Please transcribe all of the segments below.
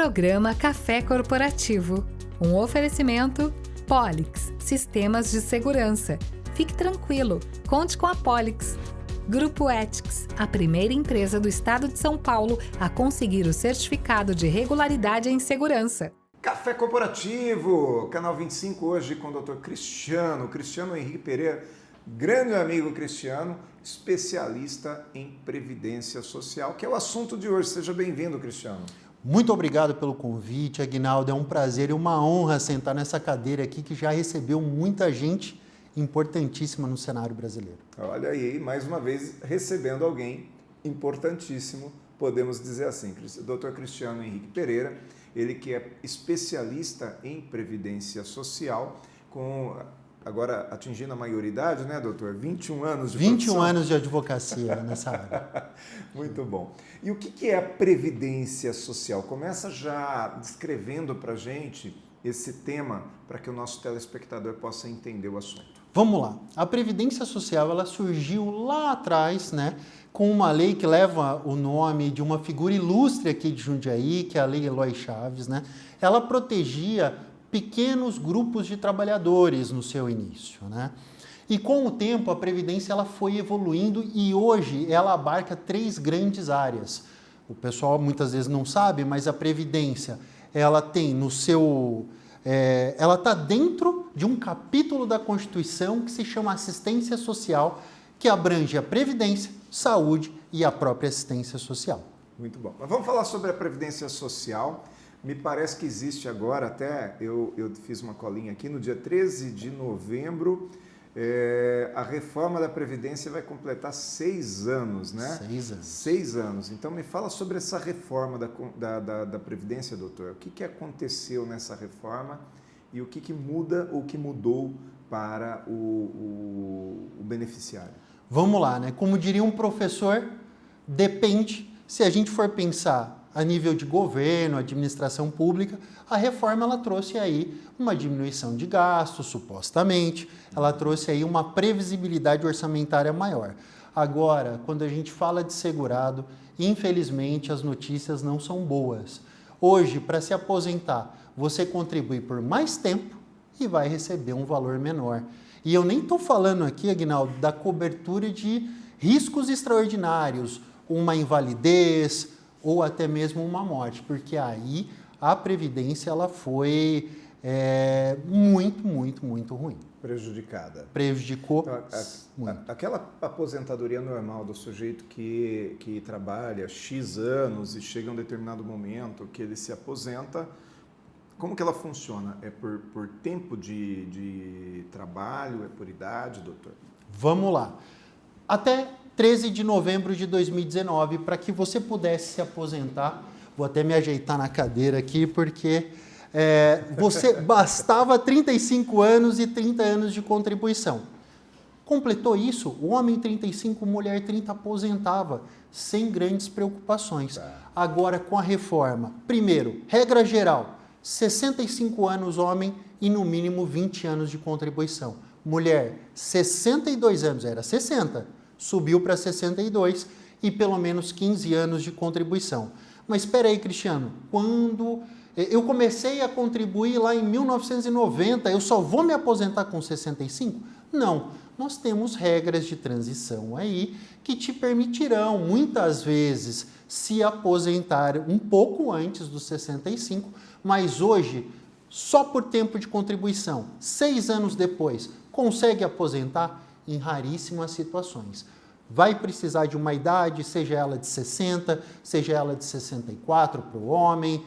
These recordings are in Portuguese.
Programa Café Corporativo. Um oferecimento Polix, Sistemas de Segurança. Fique tranquilo, conte com a Polix. Grupo Ethics, a primeira empresa do estado de São Paulo a conseguir o certificado de regularidade em segurança. Café Corporativo, Canal 25, hoje com o Dr. Cristiano Henrique Pereira, grande amigo Cristiano, especialista em Previdência Social, que é o assunto de hoje. Seja bem-vindo, Cristiano. Muito obrigado pelo convite, Aguinaldo. É um prazer e uma honra sentar nessa cadeira aqui que já recebeu muita gente importantíssima no cenário brasileiro. Olha aí, mais uma vez, recebendo alguém importantíssimo, podemos dizer assim, Dr. Cristiano Henrique Pereira, ele que é especialista em Previdência Social, com agora atingindo a maioridade, né, doutor? 21 anos de 21 anos de advocacia nessa área. Muito bom. E o que é a Previdência Social? Começa já descrevendo para a gente esse tema, para que o nosso telespectador possa entender o assunto. Vamos lá. A Previdência Social, ela surgiu lá atrás, né, com uma lei que leva o nome de uma figura ilustre aqui de Jundiaí, que é a Lei Eloy Chaves, né? Ela protegia pequenos grupos de trabalhadores no seu início, né? E com o tempo a Previdência ela foi evoluindo e hoje ela abarca 3 grandes áreas. O pessoal muitas vezes não sabe, mas a Previdência ela tem no seu... ela está dentro de um capítulo da Constituição que se chama Assistência Social, que abrange a Previdência, Saúde e a própria assistência social. Muito bom. Mas vamos falar sobre a Previdência Social. Me parece que existe agora, até eu fiz uma colinha aqui, no dia 13 de novembro, a reforma da Previdência vai completar 6 anos, né? 6 anos. 6 anos. Então me fala sobre essa reforma da Previdência, doutor. O que aconteceu nessa reforma e o que muda ou que mudou para o beneficiário? Vamos lá, né? Como diria um professor, depende. Se a gente for pensar a nível de governo, administração pública, a reforma ela trouxe aí uma diminuição de gastos, supostamente, ela trouxe aí uma previsibilidade orçamentária maior. Agora, quando a gente fala de segurado, infelizmente as notícias não são boas. Hoje, para se aposentar, você contribui por mais tempo e vai receber um valor menor. E eu nem estou falando aqui, Aguinaldo, da cobertura de riscos extraordinários, uma invalidez ou até mesmo uma morte, porque aí a Previdência ela foi muito ruim. Prejudicada. Prejudicou muito. Aquela aposentadoria normal do sujeito que trabalha X anos e chega a um determinado momento que ele se aposenta, como que ela funciona? É por tempo de trabalho? É por idade, doutor? Vamos lá. Até 13 de novembro de 2019, para que você pudesse se aposentar, vou até me ajeitar na cadeira aqui, porque você bastava 35 anos e 30 anos de contribuição. Completou isso, o homem 35, mulher 30 aposentava, sem grandes preocupações. Tá. Agora, com a reforma, primeiro, regra geral, 65 anos homem e no mínimo 20 anos de contribuição. Mulher, 62 anos, era 60, subiu para 62 e pelo menos 15 anos de contribuição. Mas espera aí, Cristiano, quando eu comecei a contribuir lá em 1990, eu só vou me aposentar com 65? Não, nós temos regras de transição aí que te permitirão, muitas vezes, se aposentar um pouco antes dos 65, mas hoje, só por tempo de contribuição, 6 anos depois, consegue aposentar em raríssimas situações. Vai precisar de uma idade, seja ela de 60, seja ela de 64 para o homem,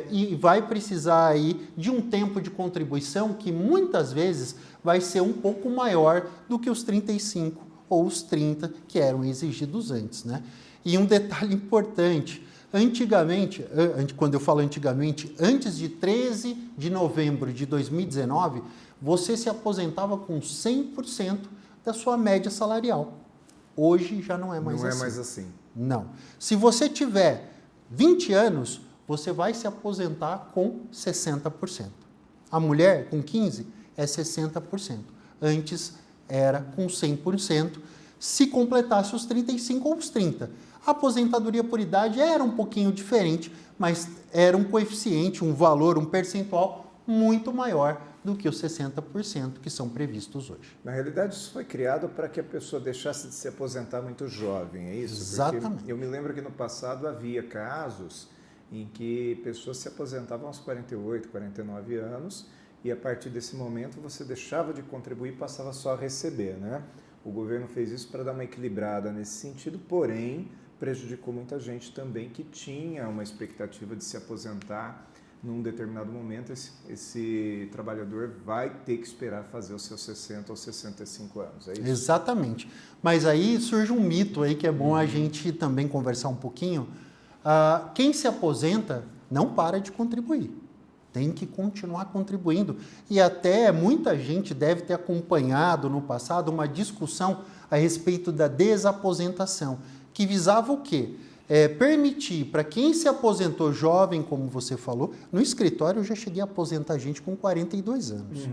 e vai precisar aí de um tempo de contribuição que muitas vezes vai ser um pouco maior do que os 35 ou os 30 que eram exigidos antes, né? E um detalhe importante, antigamente, quando eu falo antigamente, antes de 13 de novembro de 2019, você se aposentava com 100% da sua média salarial. Hoje já não é mais assim. Não é mais assim. Não. Se você tiver 20 anos, você vai se aposentar com 60%. A mulher, com 15, é 60%. Antes era com 100%. se completasse os 35 ou os 30. A aposentadoria por idade era um pouquinho diferente, mas era um coeficiente, um valor, um percentual muito maior do que os 60% que são previstos hoje. Na realidade, isso foi criado para que a pessoa deixasse de se aposentar muito jovem, é isso? Exatamente. Porque eu me lembro que no passado havia casos em que pessoas se aposentavam aos 48, 49 anos e a partir desse momento você deixava de contribuir e passava só a receber, né? O governo fez isso para dar uma equilibrada nesse sentido, porém prejudicou muita gente também que tinha uma expectativa de se aposentar num determinado momento. Esse trabalhador vai ter que esperar fazer os seus 60 ou 65 anos, é isso? Exatamente. Mas aí surge um mito aí que é bom a gente também conversar um pouquinho. Quem se aposenta não para de contribuir. Tem que continuar contribuindo. E até muita gente deve ter acompanhado no passado uma discussão a respeito da desaposentação, que visava o quê? Permitir para quem se aposentou jovem, como você falou, no escritório eu já cheguei a aposentar gente com 42 anos,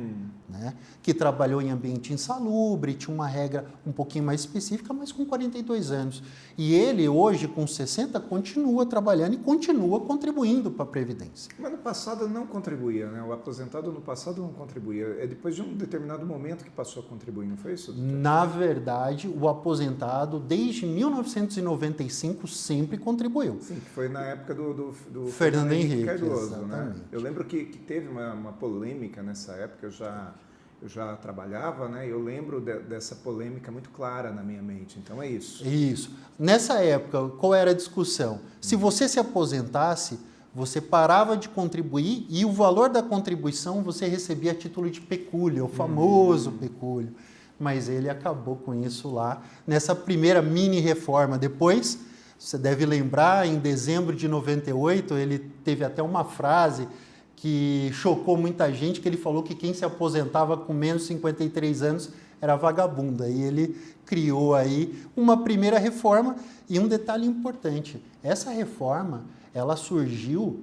né? Que trabalhou em ambiente insalubre, tinha uma regra um pouquinho mais específica, mas com 42 anos. E ele hoje, com 60, continua trabalhando e continua contribuindo para a Previdência. Mas no passado não contribuía, né? O aposentado no passado não contribuía. É depois de um determinado momento que passou a contribuir, não foi isso, doutor? Na verdade, o aposentado, desde 1995, sempre contribuiu. Sim, que foi na época do Fernando Henrique Cardoso, né? exatamente. Eu lembro que teve uma polêmica nessa época, eu já trabalhava, né? Eu lembro dessa polêmica muito clara na minha mente, então é isso. Isso. Nessa época, qual era a discussão? Se você se aposentasse, você parava de contribuir e o valor da contribuição você recebia a título de pecúlio, o famoso pecúlio. Mas ele acabou com isso lá nessa primeira mini reforma. Depois, você deve lembrar, em dezembro de 98, ele teve até uma frase que chocou muita gente, que ele falou que quem se aposentava com menos de 53 anos era vagabunda. E ele criou aí uma primeira reforma. E um detalhe importante, essa reforma ela surgiu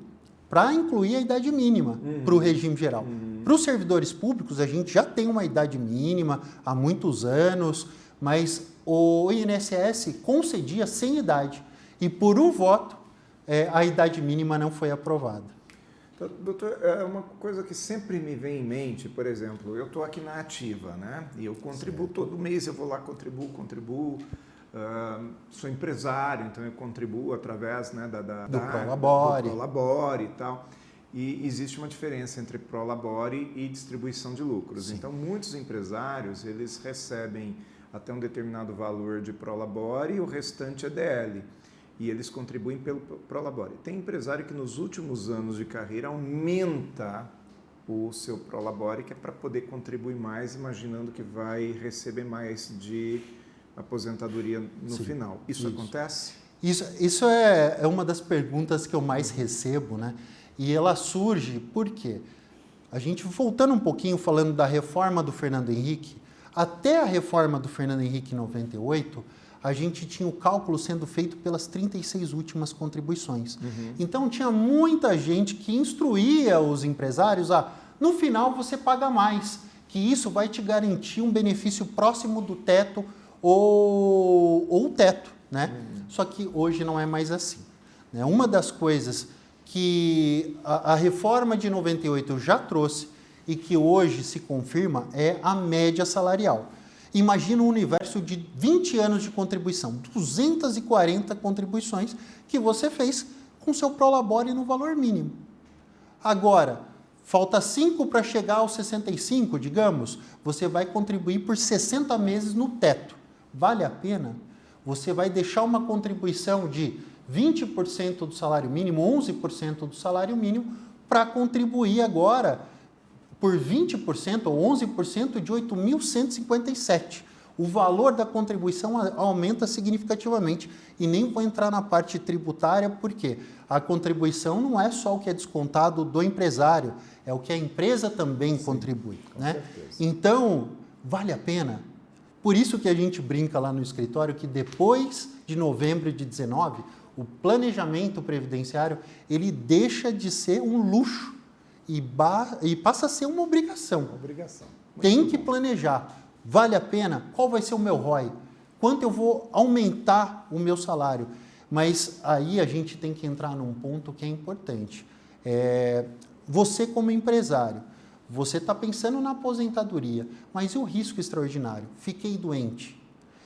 para incluir a idade mínima para o regime geral. Para os servidores públicos, a gente já tem uma idade mínima há muitos anos, mas o INSS concedia sem idade. E por um voto, a idade mínima não foi aprovada. Então, doutor, é uma coisa que sempre me vem em mente, por exemplo, eu estou aqui na ativa, né? E eu contribuo todo mês, eu vou lá, contribuo. Sou empresário, então eu contribuo através, né, do Prolabore. Do Prolabore e tal. E existe uma diferença entre Prolabore e distribuição de lucros. Sim. Então, muitos empresários, eles recebem até um determinado valor de Prolabore e o restante é DL. E eles contribuem pelo Prolabore. Tem empresário que nos últimos anos de carreira aumenta o seu Prolabore, que é para poder contribuir mais, imaginando que vai receber mais de aposentadoria no Sim, final. Isso acontece? Isso é uma das perguntas que eu mais recebo, né? E ela surge por quê? A gente, voltando um pouquinho, falando da reforma do Fernando Henrique, até a reforma do Fernando Henrique em 98, a gente tinha o cálculo sendo feito pelas 36 últimas contribuições. Então, tinha muita gente que instruía os empresários no final você paga mais, que isso vai te garantir um benefício próximo do teto ou o teto, né? Só que hoje não é mais assim, né? Uma das coisas que a reforma de 98 já trouxe e que hoje se confirma é a média salarial. Imagina um universo de 20 anos de contribuição, 240 contribuições que você fez com seu Prolabore no valor mínimo. Agora, falta 5 para chegar aos 65, digamos, você vai contribuir por 60 meses no teto. Vale a pena? Você vai deixar uma contribuição de 20% do salário mínimo, 11% do salário mínimo, para contribuir agora por 20% ou 11% de 8.157. O valor da contribuição aumenta significativamente. E nem vou entrar na parte tributária, porque a contribuição não é só o que é descontado do empresário, é o que a empresa também contribui, né? Então, vale a pena? Por isso que a gente brinca lá no escritório que depois de novembro de 19, o planejamento previdenciário ele deixa de ser um luxo e passa a ser uma obrigação. Obrigação. Tem que planejar. Vale a pena? Qual vai ser o meu ROI? quanto eu vou aumentar o meu salário. Mas aí a gente tem que entrar num ponto que é importante. Você como empresário, você está pensando na aposentadoria, mas e o risco extraordinário? Fiquei doente.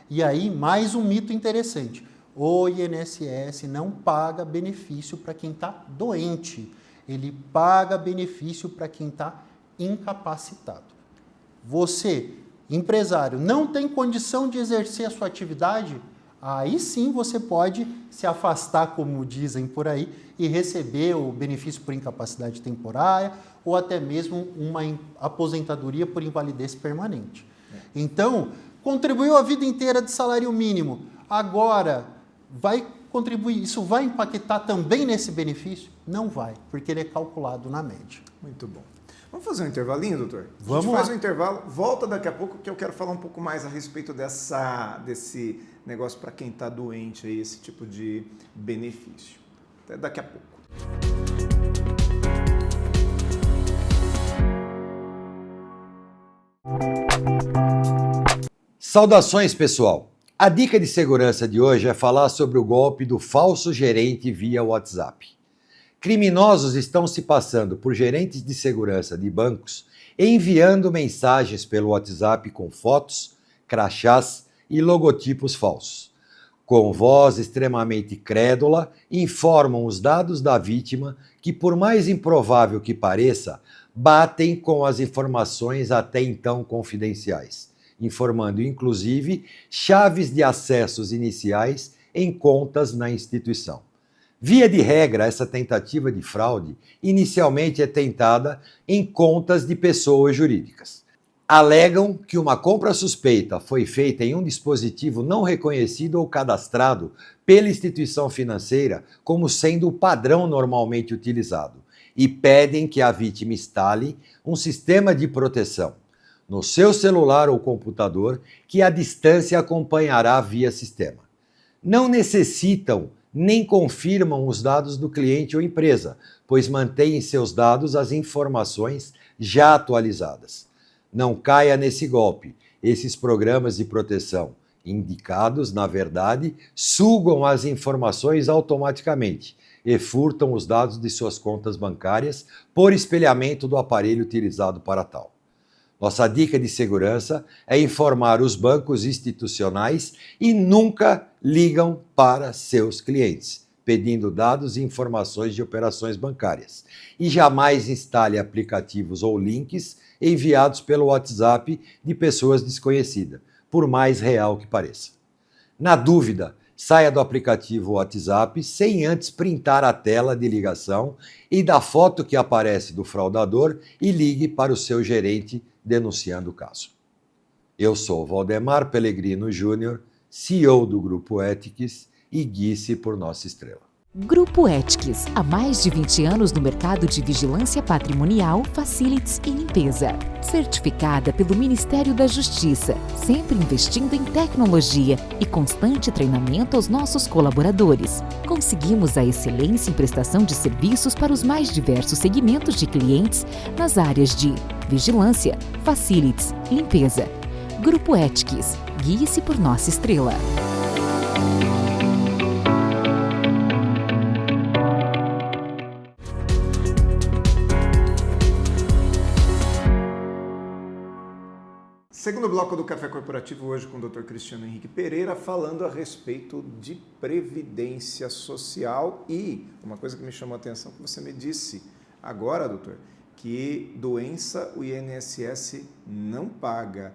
E aí, mais um mito interessante. O INSS não paga benefício para quem está doente. Ele paga benefício para quem está incapacitado. Você, empresário, não tem condição de exercer a sua atividade? Aí sim você pode se afastar, como dizem por aí, e receber o benefício por incapacidade temporária ou até mesmo uma aposentadoria por invalidez permanente. Então, contribuiu a vida inteira de salário mínimo. Agora, vai contribuir, isso vai impactar também nesse benefício? Não vai, porque ele é calculado na média. Muito bom. Vamos fazer um intervalinho, doutor? Vamos lá. A gente faz um intervalo, volta daqui a pouco que eu quero falar um pouco mais a respeito desse negócio para quem está doente, aí, esse tipo de benefício. Até daqui a pouco. Saudações, pessoal! A dica de segurança de hoje é falar sobre o golpe do falso gerente via WhatsApp. Criminosos estão se passando por gerentes de segurança de bancos, enviando mensagens pelo WhatsApp com fotos, crachás e logotipos falsos. Com voz extremamente crédula, informam os dados da vítima que, por mais improvável que pareça, batem com as informações até então confidenciais, informando inclusive chaves de acessos iniciais em contas na instituição. Via de regra, essa tentativa de fraude inicialmente é tentada em contas de pessoas jurídicas. Alegam que uma compra suspeita foi feita em um dispositivo não reconhecido ou cadastrado pela instituição financeira como sendo o padrão normalmente utilizado e pedem que a vítima instale um sistema de proteção no seu celular ou computador que à distância acompanhará via sistema. Não necessitam nem confirmam os dados do cliente ou empresa, pois mantêm em seus dados as informações já atualizadas. Não caia nesse golpe. Esses programas de proteção indicados, na verdade, sugam as informações automaticamente e furtam os dados de suas contas bancárias por espelhamento do aparelho utilizado para tal. Nossa dica de segurança é informar os bancos institucionais e nunca ligam para seus clientes, pedindo dados e informações de operações bancárias. E jamais instale aplicativos ou links enviados pelo WhatsApp de pessoas desconhecidas, por mais real que pareça. Na dúvida, saia do aplicativo WhatsApp sem antes printar a tela de ligação e da foto que aparece do fraudador e ligue para o seu gerente denunciando o caso. Eu sou Valdemar Pellegrino Júnior, CEO do Grupo Ethics e guie-se por nossa estrela. Grupo Ethics, há mais de 20 anos no mercado de vigilância patrimonial, facilities e limpeza. Certificada pelo Ministério da Justiça, sempre investindo em tecnologia e constante treinamento aos nossos colaboradores. Conseguimos a excelência em prestação de serviços para os mais diversos segmentos de clientes nas áreas de vigilância, facilities, limpeza. Grupo Ethics, guie-se por nossa estrela. Segundo bloco do Café Corporativo, hoje com o Dr. Cristiano Henrique Pereira, falando a respeito de previdência social. E uma coisa que me chamou a atenção, que você me disse agora, doutor, que doença o INSS não paga.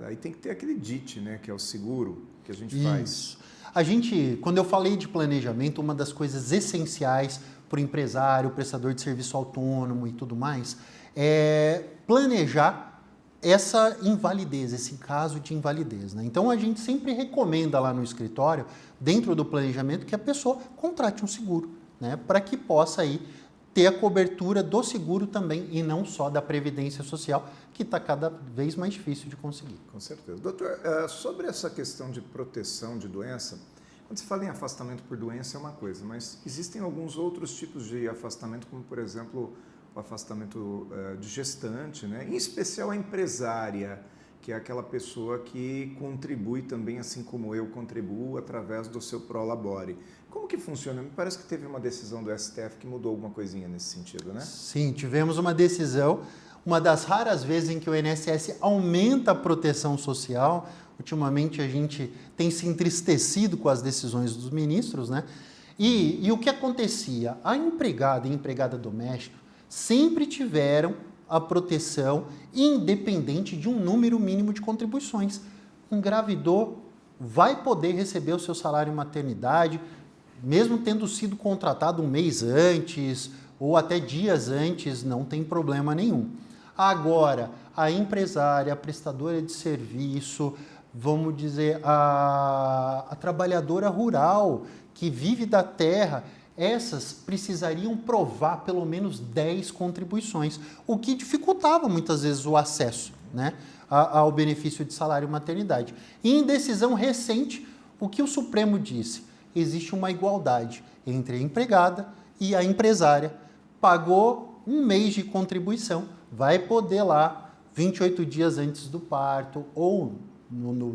Aí tem que ter aquele DIT, né, que é o seguro que a gente faz. A gente, quando eu falei de planejamento, uma das coisas essenciais para o empresário, o prestador de serviço autônomo e tudo mais, é planejar essa invalidez, esse caso de invalidez, né? Então, a gente sempre recomenda lá no escritório, dentro do planejamento, que a pessoa contrate um seguro, né? Para que possa aí ter a cobertura do seguro também e não só da Previdência Social, que está cada vez mais difícil de conseguir. Com certeza. Doutor, sobre essa questão de proteção de doença, quando se fala em afastamento por doença é uma coisa, mas existem alguns outros tipos de afastamento, como, por exemplo, o afastamento de gestante, né? Em especial a empresária que é aquela pessoa que contribui também, assim como eu contribuo, através do seu Prolabore. Como que funciona? Me parece que teve uma decisão do STF que mudou alguma coisinha nesse sentido, né? Sim, tivemos uma decisão, uma das raras vezes em que o INSS aumenta a proteção social. Ultimamente a gente tem se entristecido com as decisões dos ministros, né? E o que acontecia? A empregada e empregada doméstica sempre tiveram a proteção independente de um número mínimo de contribuições. Engravidou, vai poder receber o seu salário maternidade, mesmo tendo sido contratado um mês antes ou até dias antes, não tem problema nenhum. Agora, a empresária, a prestadora de serviço, vamos dizer, a trabalhadora rural que vive da terra, essas precisariam provar pelo menos 10 contribuições, o que dificultava muitas vezes o acesso, né, ao benefício de salário maternidade. E em decisão recente, o que o Supremo disse? Existe uma igualdade entre a empregada e a empresária. Pagou um mês de contribuição, vai poder lá, 28 dias antes do parto ou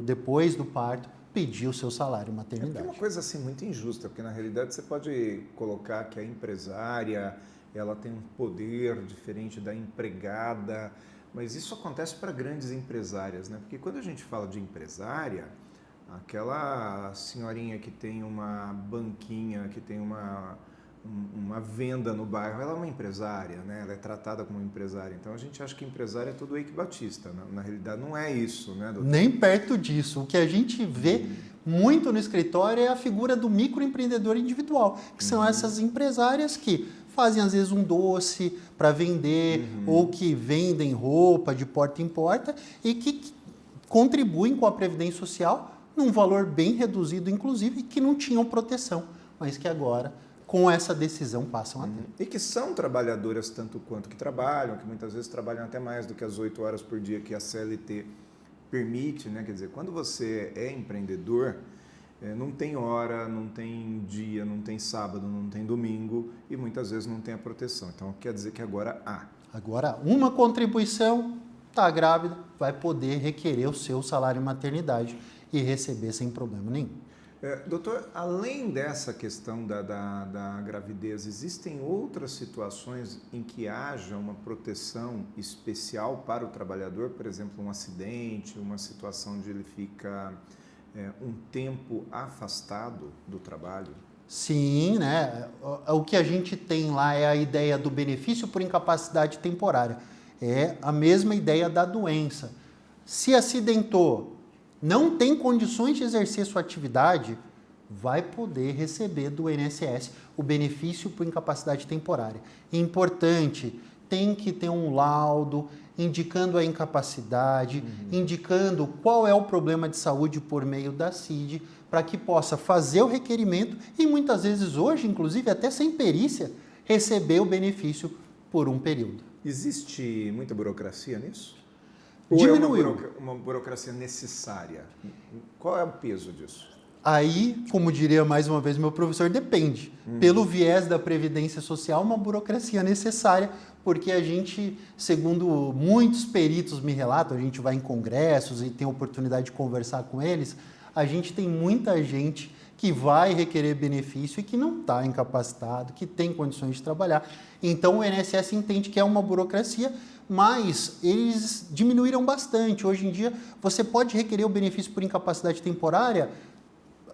depois do parto, pedir o seu salário maternidade. É uma coisa assim muito injusta, porque na realidade você pode colocar que a empresária ela tem um poder diferente da empregada, mas isso acontece para grandes empresárias, né? Porque quando a gente fala de empresária, aquela senhorinha que tem uma banquinha, que tem uma venda no bairro, ela é uma empresária, né? Ela é tratada como empresária. Então a gente acha que empresária é tudo Eike Batista. Na realidade não é isso, né, doutor? Nem perto disso. O que a gente vê muito no escritório é a figura do microempreendedor individual, que são essas empresárias que fazem às vezes um doce para vender ou que vendem roupa de porta em porta e que contribuem com a Previdência Social num valor bem reduzido, inclusive, e que não tinham proteção, mas que agora, com essa decisão, passam a ter. E que são trabalhadoras tanto quanto que trabalham, que muitas vezes trabalham até mais do que as 8 horas por dia que a CLT permite, né? Quer dizer, quando você é empreendedor, não tem hora, não tem dia, não tem sábado, não tem domingo e muitas vezes não tem a proteção. Então, quer dizer que agora há. Agora, uma contribuição, está grávida, vai poder requerer o seu salário maternidade e receber sem problema nenhum. Doutor, além dessa questão da gravidez, existem outras situações em que haja uma proteção especial para o trabalhador? Por exemplo, um acidente, uma situação onde ele fica um tempo afastado do trabalho? Sim, né? O que a gente tem lá é a ideia do benefício por incapacidade temporária. É a mesma ideia da doença. Se acidentou, não tem condições de exercer sua atividade, vai poder receber do INSS o benefício por incapacidade temporária. Importante, tem que ter um laudo indicando a incapacidade, indicando qual é o problema de saúde por meio da CID, para que possa fazer o requerimento e muitas vezes hoje, inclusive até sem perícia, receber o benefício por um período. Existe muita burocracia nisso? Diminuiu. Ou é uma burocracia necessária? Qual é o peso disso? Aí, como diria mais uma vez meu professor, depende. Pelo viés da Previdência Social, uma burocracia necessária, porque a gente, segundo muitos peritos me relatam, a gente vai em congressos e tem oportunidade de conversar com eles, a gente tem muita gente que vai requerer benefício e que não está incapacitado, que tem condições de trabalhar. Então, o INSS entende que é uma burocracia, mas eles diminuíram bastante. Hoje em dia, você pode requerer o benefício por incapacidade temporária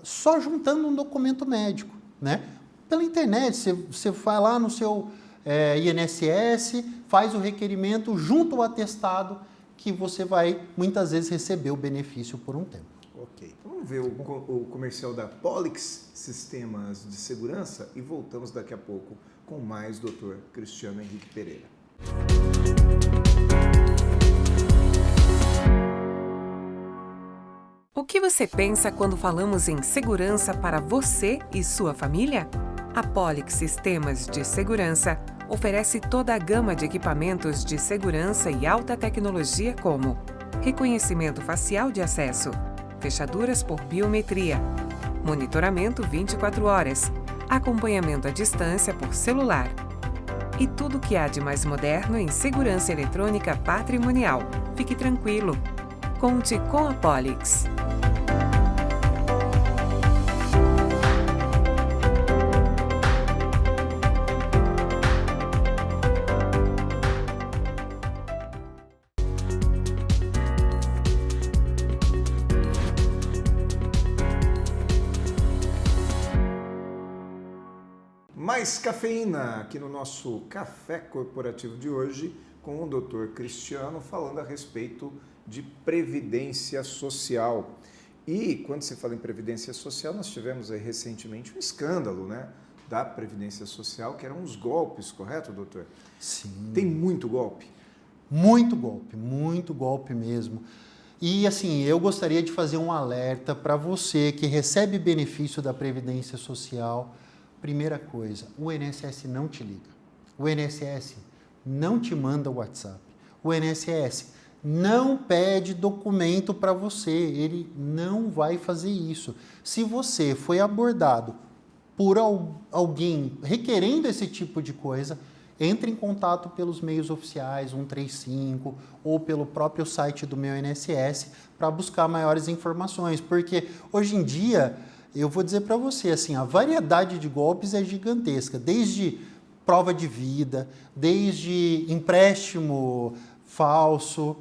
só juntando um documento médico, né? Pela internet, você vai lá no seu INSS, faz o requerimento, junta o atestado, que você vai, muitas vezes, receber o benefício por um tempo. Ok. Vamos ver o comercial da Polix Sistemas de Segurança e voltamos daqui a pouco com mais Dr. Cristiano Henrique Pereira. O que você pensa quando falamos em segurança para você e sua família? A Polix Sistemas de Segurança oferece toda a gama de equipamentos de segurança e alta tecnologia como reconhecimento facial de acesso, fechaduras por biometria, monitoramento 24 horas, acompanhamento à distância por celular e tudo o que há de mais moderno em segurança eletrônica patrimonial. Fique tranquilo! Conte com a Polix. Mais cafeína aqui no nosso Café Corporativo de hoje com o Dr. Cristiano falando a respeito de previdência social. E quando se fala em previdência social, nós tivemos aí recentemente um escândalo, né, da previdência social, que eram os golpes, correto, doutor? Sim. Tem muito golpe? Muito golpe mesmo. E assim, eu gostaria de fazer um alerta para você que recebe benefício da Previdência Social. Primeira coisa, o INSS não te liga. O INSS não te manda o WhatsApp. O INSS não pede documento para você. Ele não vai fazer isso. Se você foi abordado por alguém requerendo esse tipo de coisa, entre em contato pelos meios oficiais, 135, ou pelo próprio site do meu INSS para buscar maiores informações. Porque hoje em dia, eu vou dizer para você, assim, a variedade de golpes é gigantesca, desde prova de vida, desde empréstimo falso,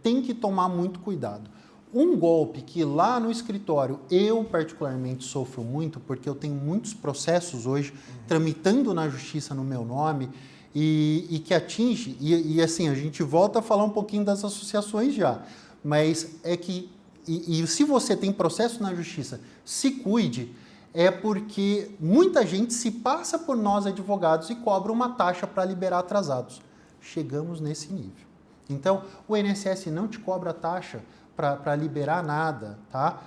tem que tomar muito cuidado. Um golpe que lá no escritório eu particularmente sofro muito, porque eu tenho muitos processos hoje tramitando na justiça no meu nome e que atinge, e assim, a gente volta a falar um pouquinho das associações já, mas é que E se você tem processo na justiça, se cuide, é porque muita gente se passa por nós advogados e cobra uma taxa para liberar atrasados. Chegamos nesse nível. Então, o INSS não te cobra taxa para liberar nada, tá?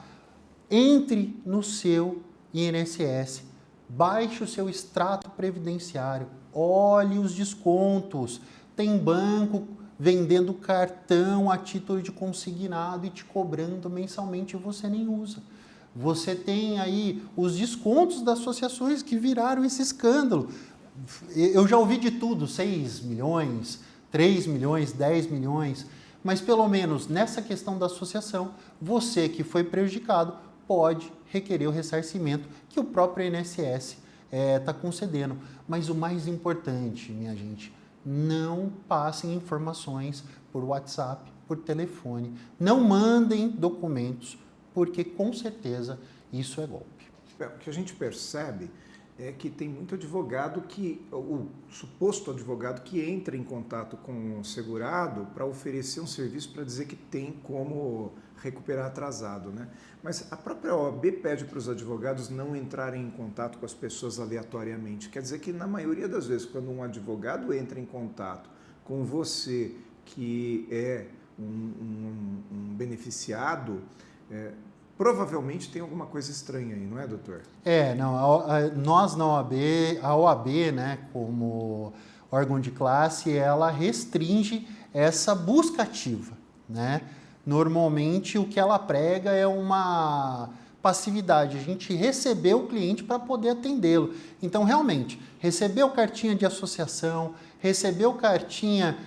Entre no seu INSS, baixe o seu extrato previdenciário, olhe os descontos. Tem banco vendendo cartão a título de consignado e te cobrando mensalmente e você nem usa. Você tem aí os descontos das associações que viraram esse escândalo. Eu já ouvi de tudo, 6 milhões, 3 milhões, 10 milhões, mas pelo menos nessa questão da associação, você que foi prejudicado pode requerer o ressarcimento que o próprio INSS está concedendo. Mas o mais importante, minha gente, não passem informações por WhatsApp, por telefone. Não mandem documentos, porque com certeza isso é golpe. O que a gente percebe é que tem muito advogado o suposto advogado que entra em contato com o segurado para oferecer um serviço para dizer que tem como recuperar atrasado, né? Mas a própria OAB pede para os advogados não entrarem em contato com as pessoas aleatoriamente. Quer dizer que na maioria das vezes, quando um advogado entra em contato com você que é um beneficiado, provavelmente tem alguma coisa estranha aí, não é, doutor? Nós na OAB, a OAB, né, como órgão de classe, ela restringe essa busca ativa, né? Normalmente o que ela prega é uma passividade, a gente recebeu o cliente para poder atendê-lo. Então, realmente, recebeu cartinha de associação, recebeu cartinha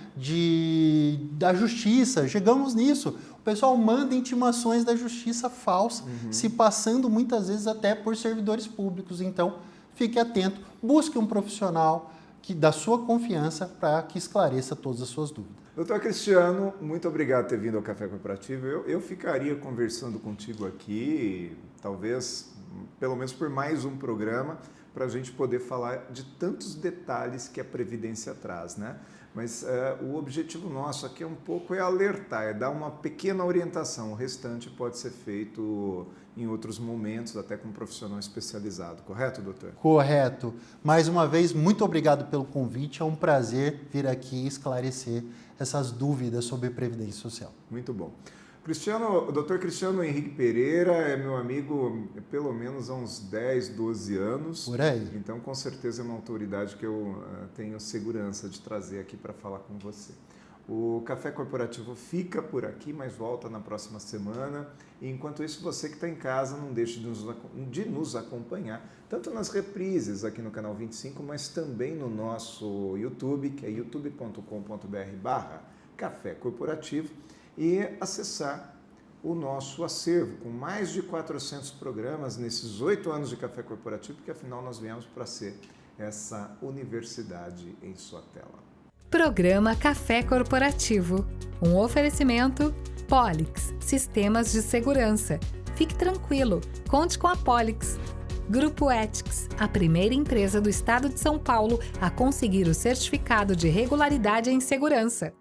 da justiça, chegamos nisso. O pessoal manda intimações da justiça falsa, se passando muitas vezes até por servidores públicos. Então, fique atento, busque um profissional da sua confiança para que esclareça todas as suas dúvidas. Doutor Cristiano, muito obrigado por ter vindo ao Café Corporativo. Eu ficaria conversando contigo aqui, talvez, pelo menos por mais um programa, para a gente poder falar de tantos detalhes que a Previdência traz, né? Mas o objetivo nosso aqui um pouco é alertar, é dar uma pequena orientação. O restante pode ser feito em outros momentos, até com um profissional especializado. Correto, doutor? Correto. Mais uma vez, muito obrigado pelo convite. É um prazer vir aqui esclarecer essas dúvidas sobre Previdência Social. Muito bom. O doutor Cristiano Henrique Pereira é meu amigo pelo menos há uns 10, 12 anos. Por aí. Então, com certeza, é uma autoridade que eu tenho segurança de trazer aqui para falar com você. O Café Corporativo fica por aqui, mas volta na próxima semana. E, enquanto isso, você que está em casa, não deixe de nos acompanhar, tanto nas reprises aqui no Canal 25, mas também no nosso YouTube, que é youtube.com.br/Café Corporativo. e acessar o nosso acervo, com mais de 400 programas nesses 8 anos de Café Corporativo, porque afinal nós viemos para ser essa universidade em sua tela. Programa Café Corporativo. Um oferecimento Polix, Sistemas de Segurança. Fique tranquilo, conte com a Polix. Grupo Ethics, a primeira empresa do estado de São Paulo a conseguir o certificado de regularidade em segurança.